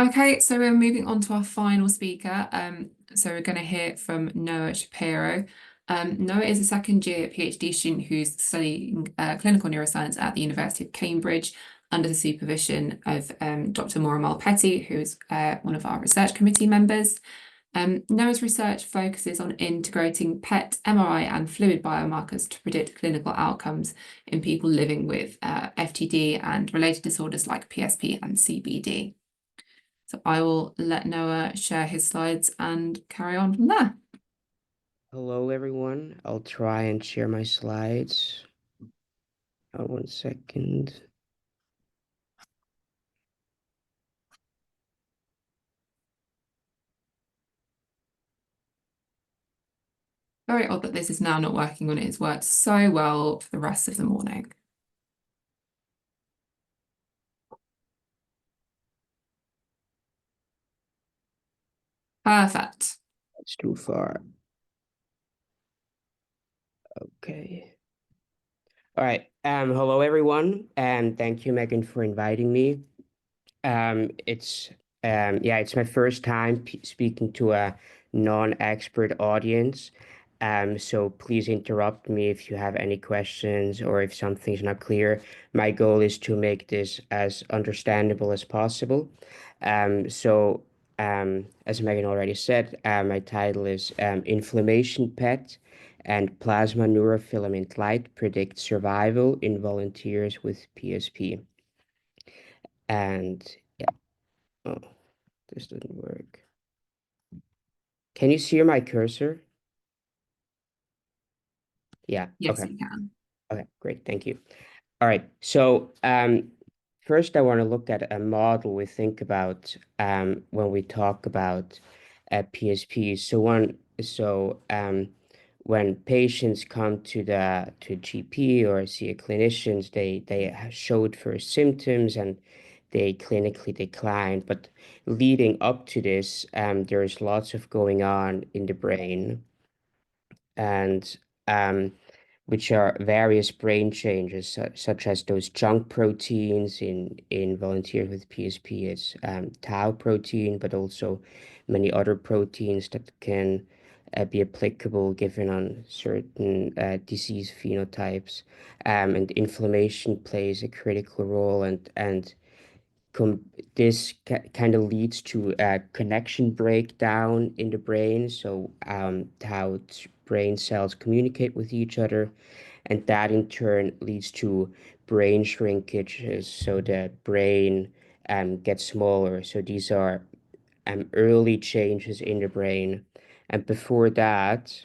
Okay, so we're moving on to our final speaker. So we're going to hear from Noah Shapiro. Noah is a second year PhD student who's studying clinical neuroscience at the University of Cambridge under the supervision of Dr. Maura Malpetti, who's one of our research committee members. Noah's research focuses on integrating PET, MRI, and fluid biomarkers to predict clinical outcomes in people living with FTD and related disorders like PSP and CBD. So I will let Noah share his slides and carry on from there. Hello, everyone. I'll try and share my slides. 1 second. Very odd that this is now not working when it has worked so well for the rest of the morning. Perfect. That's too far. Okay. All right. Hello, everyone, and thank you, Megan, for inviting me. It's yeah, it's my first time p speaking to a non-expert audience. So please interrupt me if you have any questions or if something's not clear. My goal is to make this as understandable as possible. So as Megan already said, my title is Inflammation PET and Plasma Neurofilament Light Predict Survival in Volunteers with PSP. And yeah. Oh, this doesn't work. Can you see my cursor? Yeah, Yes, okay. you can. Okay, great. Thank you. All right. So, first I want to look at a model we think about when we talk about PSP. When patients come to the GP or see a clinicians, they showed first symptoms and they clinically declined. But leading up to this, there's lots of going on in the brain, and which are various brain changes, such as those junk proteins in volunteers with PSP. It's tau protein, but also many other proteins that can be applicable given on certain disease phenotypes. And inflammation plays a critical role, and com this kind of leads to a connection breakdown in the brain. So how brain cells communicate with each other, and that in turn leads to brain shrinkages. So the brain gets smaller. So these are early changes in the brain. And before that,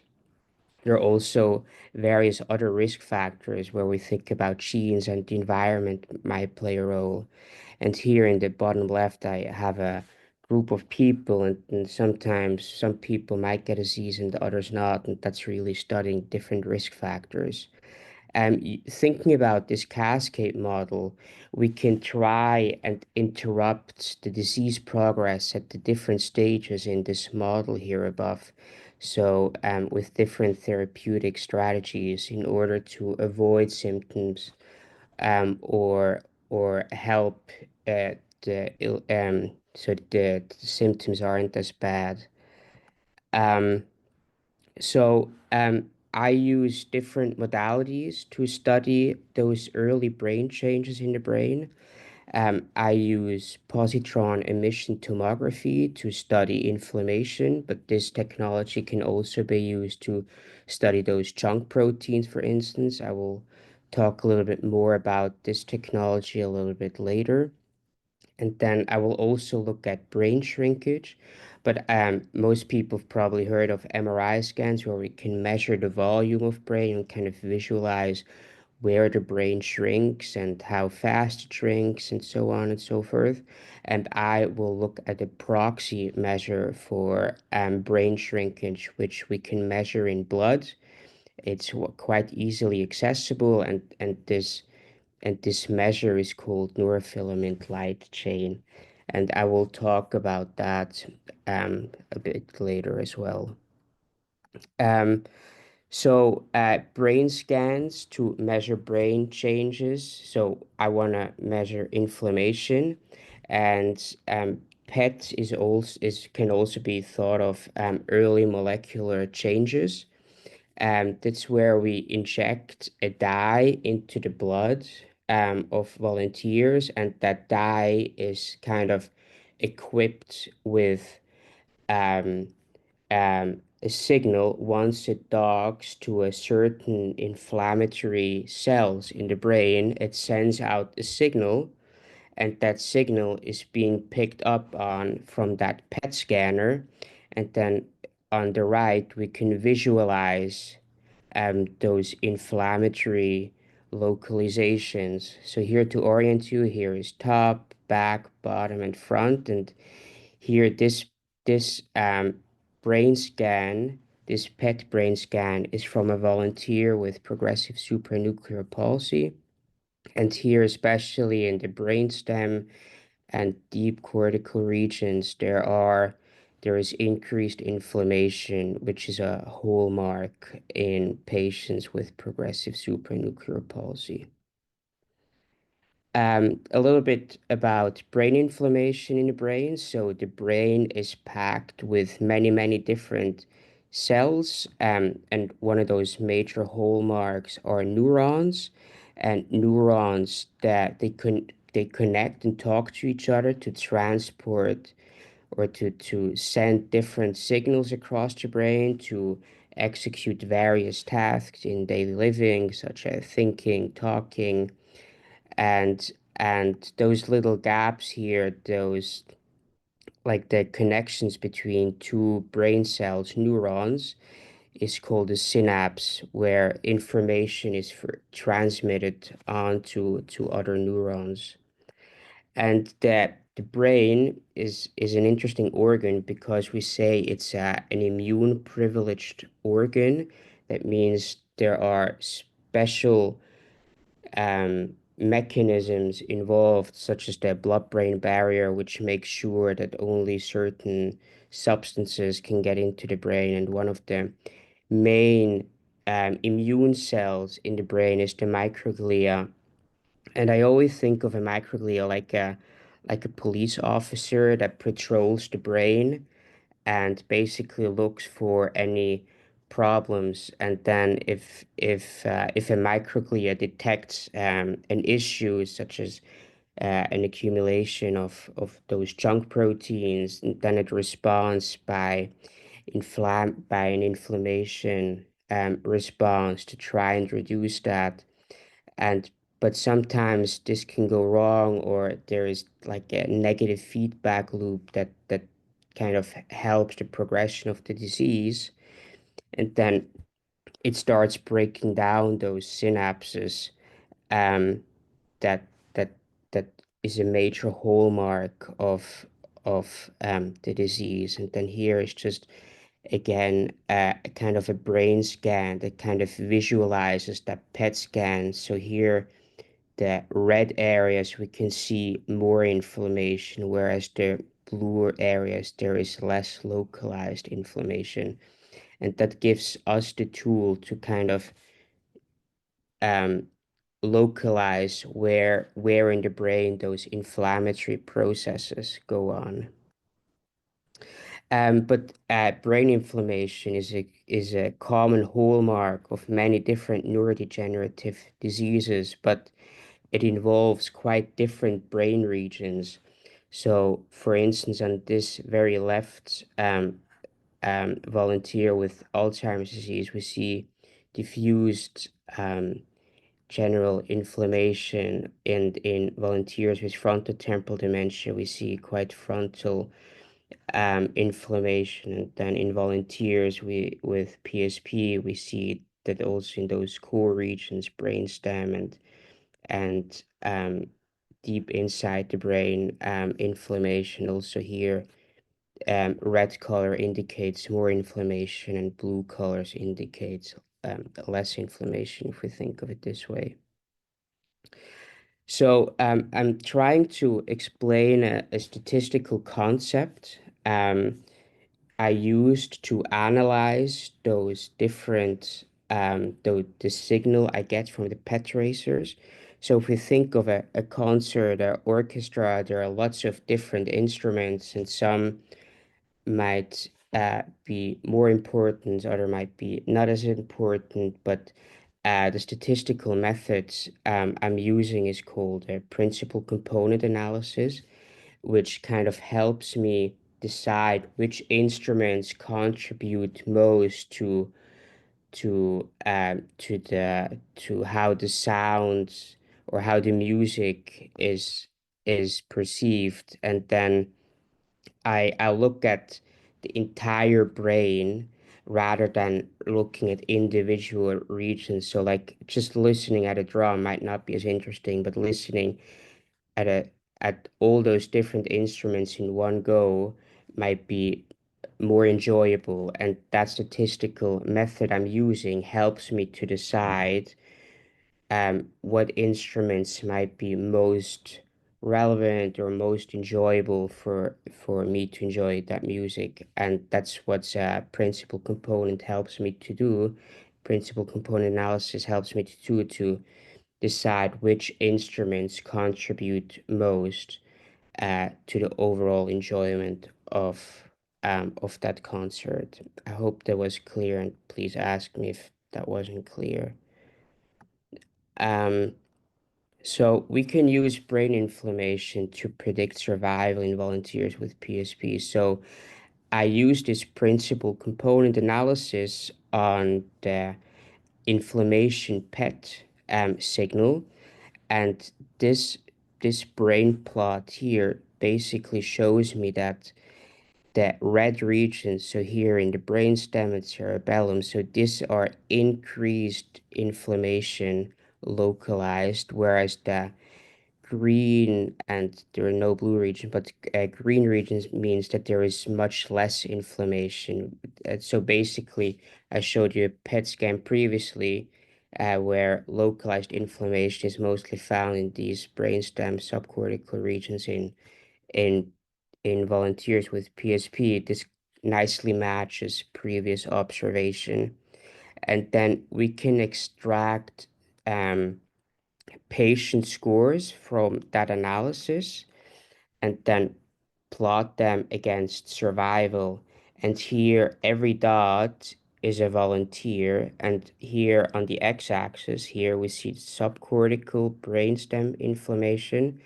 there are also various other risk factors where we think about genes and the environment might play a role. And here in the bottom left, I have a group of people, and sometimes some people might get a disease and the others not, and that's really studying different risk factors. Thinking about this cascade model, we can try and interrupt the disease progress at the different stages in this model here above. So, with different therapeutic strategies in order to avoid symptoms, or help so the symptoms aren't as bad. Um, so I use different modalities to study those early brain changes in the brain. I use positron emission tomography to study inflammation, but this technology can also be used to study those junk proteins, for instance. I will talk a little bit more about this technology a little bit later. And then I will also look at brain shrinkage. But most people have probably heard of MRI scans where we can measure the volume of brain and kind of visualize where the brain shrinks and how fast it shrinks and so on and so forth. And I will look at a proxy measure for brain shrinkage, which we can measure in blood. It's quite easily accessible, and this measure is called neurofilament light chain. And I will talk about that a bit later as well. Um, brain scans to measure brain changes. So I want to measure inflammation, and PET can also be thought of early molecular changes. That's where we inject a dye into the blood of volunteers, and that dye is kind of equipped with um, a signal. Once it docks to a certain inflammatory cells in the brain, it sends out a signal, and that signal is being picked up on from that PET scanner. And then on the right, we can visualize those inflammatory localizations. So here to orient you, here is top, back, bottom, and front. And here this brain scan, this PET brain scan is from a volunteer with progressive supranuclear palsy. And here, especially in the brainstem and deep cortical regions, there is increased inflammation, which is a hallmark in patients with progressive supranuclear palsy. A little bit about brain inflammation in the brain. So the brain is packed with many, many different cells, and one of those major hallmarks are neurons, and neurons that they connect and talk to each other to transport or to send different signals across the brain to execute various tasks in daily living, such as thinking, talking, and those little gaps here, those like the connections between two brain cells, neurons, is called a synapse, where information is transmitted onto to other neurons. And that the brain is an interesting organ because we say it's an immune privileged organ. That means there are special mechanisms involved, such as the blood-brain barrier, which makes sure that only certain substances can get into the brain. And one of the main immune cells in the brain is the microglia. And I always think of a microglia like a police officer that patrols the brain and basically looks for any problems. And then if a microglia detects an issue such as an accumulation of those junk proteins, then it responds by an inflammation response to try and reduce that. And but sometimes this can go wrong, or there is like a negative feedback loop that kind of helps the progression of the disease. And then it starts breaking down those synapses um, that that that is a major hallmark of the disease. And then here is just again a kind of a brain scan that kind of visualizes that PET scan. So here the red areas we can see more inflammation, whereas the bluer areas there is less localized inflammation. And that gives us the tool to kind of um, localize where in the brain those inflammatory processes go on. But brain inflammation is a common hallmark of many different neurodegenerative diseases, but it involves quite different brain regions. So, for instance, on this very left volunteer with Alzheimer's disease, we see diffused general inflammation, and in volunteers with frontotemporal dementia, we see quite frontal inflammation. And then in volunteers with PSP, we see that also in those core regions, brainstem and deep inside the brain, inflammation. Also here, red color indicates more inflammation, and blue colors indicates less inflammation, if we think of it this way. So I'm trying to explain a statistical concept I used to analyze those different the signal I get from the PET tracers. So if we think of a concert or orchestra, there are lots of different instruments, and some might be more important, other might be not as important, but the statistical methods I'm using is called principal component analysis, which kind of helps me decide which instruments contribute most to how the sounds or how the music is perceived, and then I look at the entire brain rather than looking at individual regions. So like just listening at a drum might not be as interesting, but listening at a at all those different instruments in one go might be more enjoyable. And that statistical method I'm using helps me to decide what instruments might be most relevant or most enjoyable for me to enjoy that music. And that's what principal component helps me to do. Principal component analysis helps me to do to decide which instruments contribute most to the overall enjoyment of that concert. I hope that was clear, and please ask me if that wasn't clear. Um, so we can use brain inflammation to predict survival in volunteers with PSP. So I use this principal component analysis on the inflammation PET signal, and this this brain plot here basically shows me that the red regions, so here in the brainstem and cerebellum, so these are increased inflammation localized, whereas the green, and there are no blue region, but green regions means that there is much less inflammation. So basically, I showed you a PET scan previously, where localized inflammation is mostly found in these brainstem subcortical regions in in volunteers with PSP. This nicely matches previous observation. And then we can extract patient scores from that analysis and then plot them against survival. And here, every dot is a volunteer. And here on the x-axis, here we see subcortical brainstem inflammation.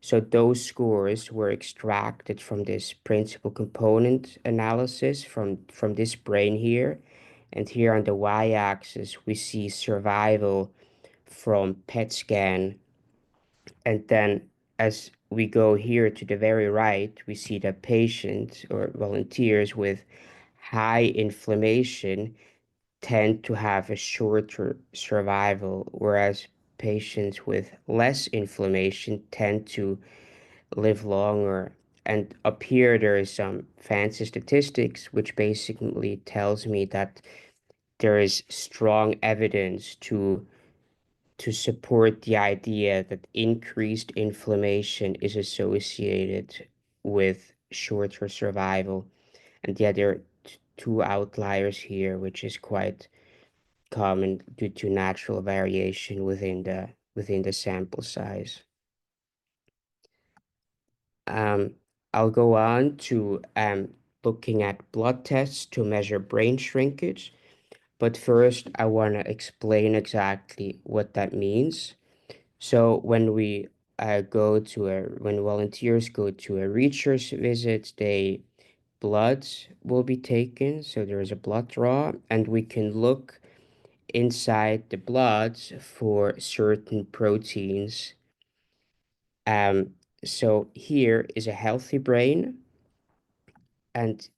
So those scores were extracted from this principal component analysis from this brain here. And here on the y-axis, we see survival from PET scan. And then as we go here to the very right, we see that patients or volunteers with high inflammation tend to have a shorter survival, whereas patients with less inflammation tend to live longer. And up here, there is some fancy statistics, which basically tells me that there is strong evidence to support the idea that increased inflammation is associated with shorter survival. And yeah, there are two outliers here, which is quite common due to natural variation within the sample size. Um, I'll go on to looking at blood tests to measure brain shrinkage. But first, I want to explain exactly what that means. So when volunteers go to a research visit, blood will be taken. So there is a blood draw, and we can look inside the blood for certain proteins. Um, so here is a healthy brain, and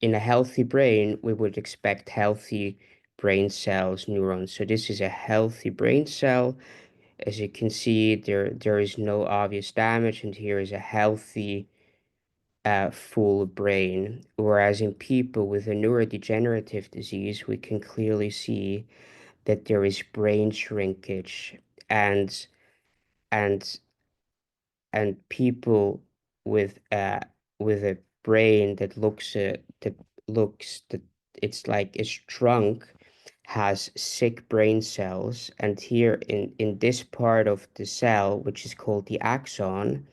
in a healthy brain, we would expect healthy brain cells, neurons. So this is a healthy brain cell. As you can see, there is no obvious damage, and here is a healthy, full brain. Whereas in people with a neurodegenerative disease, we can clearly see that there is brain shrinkage, and and and people with a brain that looks that it's like it's shrunk has sick brain cells, and here in this part of the cell, which is called the axon,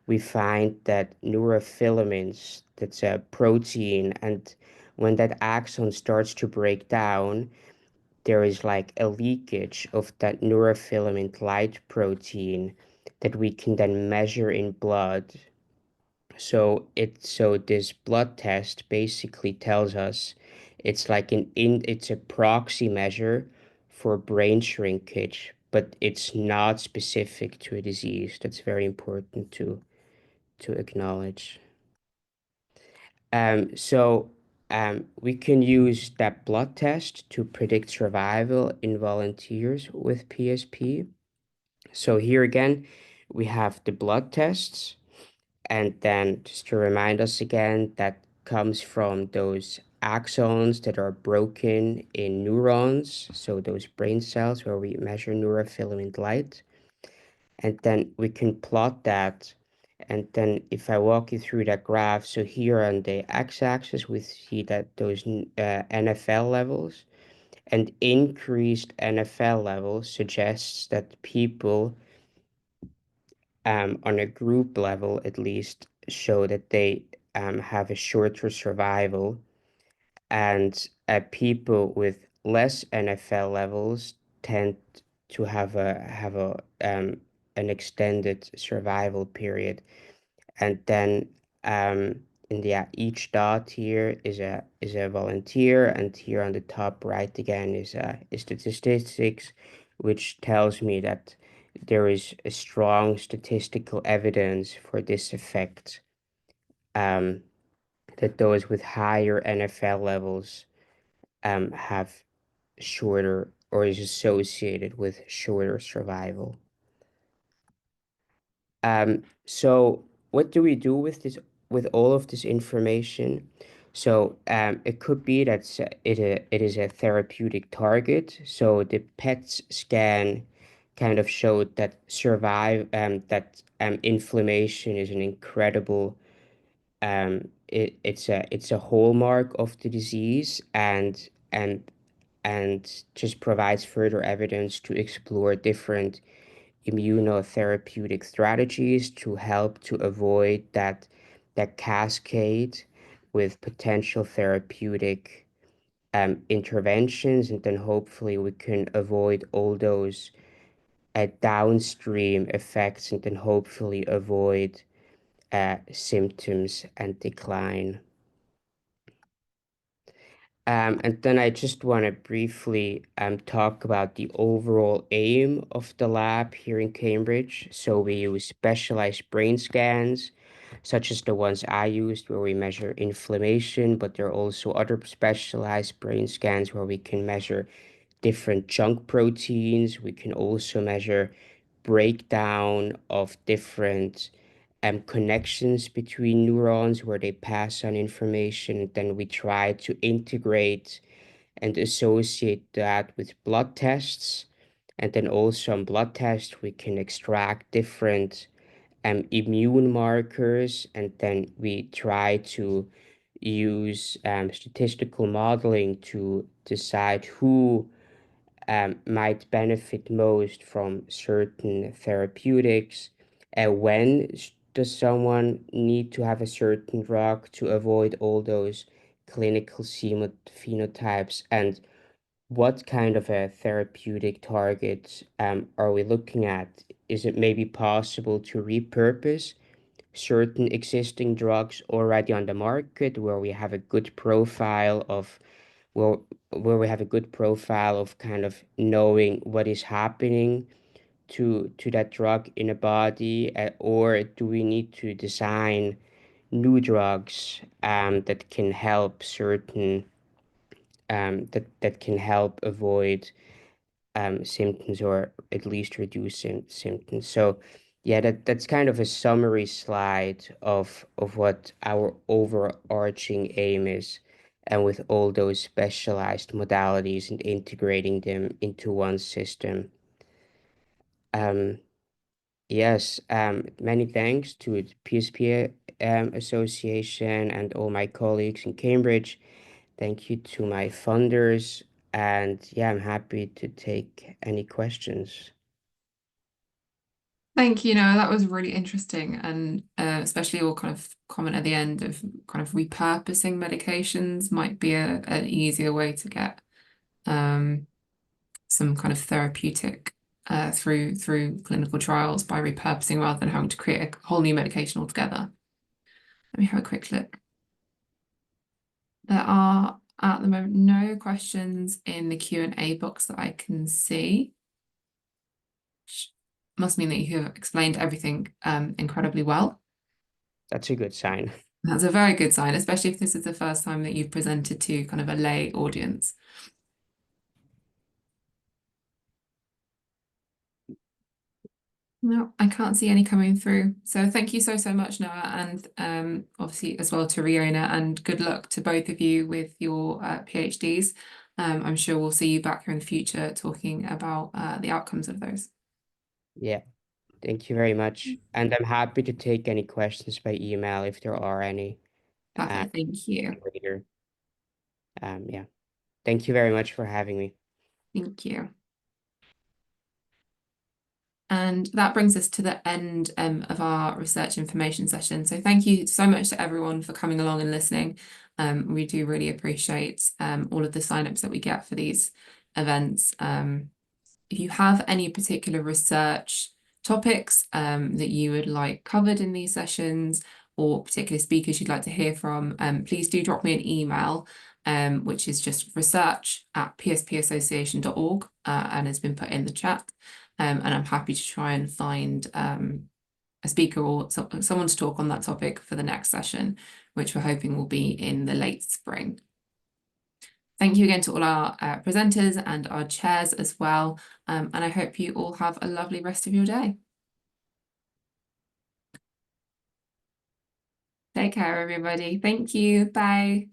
we find that neurofilaments, that's a protein, and when that axon starts to break down, there is like a leakage of that neurofilament light protein that we can then measure in blood. So this blood test basically tells us it's a proxy measure for brain shrinkage, but it's not specific to a disease. That's very important to acknowledge. We can use that blood test to predict survival in volunteers with PSP. So here again, we have the blood tests. And then just to remind us again, that comes from those axons that are broken in neurons, so those brain cells where we measure neurofilament light. And then we can plot that. And then if I walk you through that graph, so here on the x-axis, we see that those NFL levels, and increased NFL levels suggests that people on a group level at least show that they have a shorter survival, and people with less NFL levels tend to have a an extended survival period. And then um, in the each dot here is a volunteer, and here on the top right again is the statistics, which tells me that there is a strong statistical evidence for this effect, um, that those with higher NFL levels have shorter or is associated with shorter survival. So what do we do with this, with all of this information? So it could be that it is a therapeutic target. So the PET scan kind of showed that inflammation is an incredible it's a hallmark of the disease, and and just provides further evidence to explore different immunotherapeutic strategies to help to avoid that cascade with potential therapeutic interventions, and then hopefully we can avoid all those downstream effects, and then hopefully avoid symptoms and decline. And then I just want to briefly talk about the overall aim of the lab here in Cambridge. So we use specialized brain scans, such as the ones I used, where we measure inflammation, but there are also other specialized brain scans where we can measure different chunk proteins. We can also measure breakdown of different connections between neurons where they pass on information. And then we try to integrate and associate that with blood tests. And then also on blood tests, we can extract different immune markers. And then we try to use statistical modeling to decide who might benefit most from certain therapeutics. Does someone need to have a certain drug to avoid all those clinical phenotypes? And what kind of a therapeutic target are we looking at? Is it maybe possible to repurpose certain existing drugs already on the market where we have a good profile of where where we have a good profile of kind of knowing what is happening to that drug in a body, or do we need to design new drugs that can help certain that can help avoid symptoms or at least reduce symptoms. So yeah, that's kind of a summary slide of what our overarching aim is, and with all those specialized modalities and integrating them into one system. Um, yes, many thanks to the PSP Association and all my colleagues in Cambridge. Thank you to my funders, And yeah, I'm happy to take any questions. Thank you. No, that was really interesting, and especially your kind of comment at the end of kind of repurposing medications might be an easier way to get um, some kind of therapeutic through clinical trials by repurposing rather than having to create a whole new medication altogether. Let me have a quick look. There are at the moment no questions in the Q&A box that I can see. Must mean that you have explained everything incredibly well. That's a good sign. That's a very good sign, especially if this is the first time that you've presented to kind of a lay audience. No, I can't see any coming through. So thank you so much, Noah, and obviously as well to Riona, and good luck to both of you with your PhDs. I'm sure we'll see you back here in the future talking about the outcomes of those. Yeah, thank you very much. And I'm happy to take any questions by email if there are any uh, Perfect, thank you. later. Yeah, thank you very much for having me. Thank you. And that brings us to the end of our research information session. So thank you so much to everyone for coming along and listening. We do really appreciate all of the signups that we get for these events. If you have any particular research topics that you would like covered in these sessions, or particular speakers you'd like to hear from, please do drop me an email, which is just research@pspassociation.org, and has been put in the chat. And I'm happy to try and find a speaker or someone to talk on that topic for the next session, which we're hoping will be in the late spring. Thank you again to all our presenters and our chairs as well. And I hope you all have a lovely rest of your day. Take care, everybody. Thank you. Bye.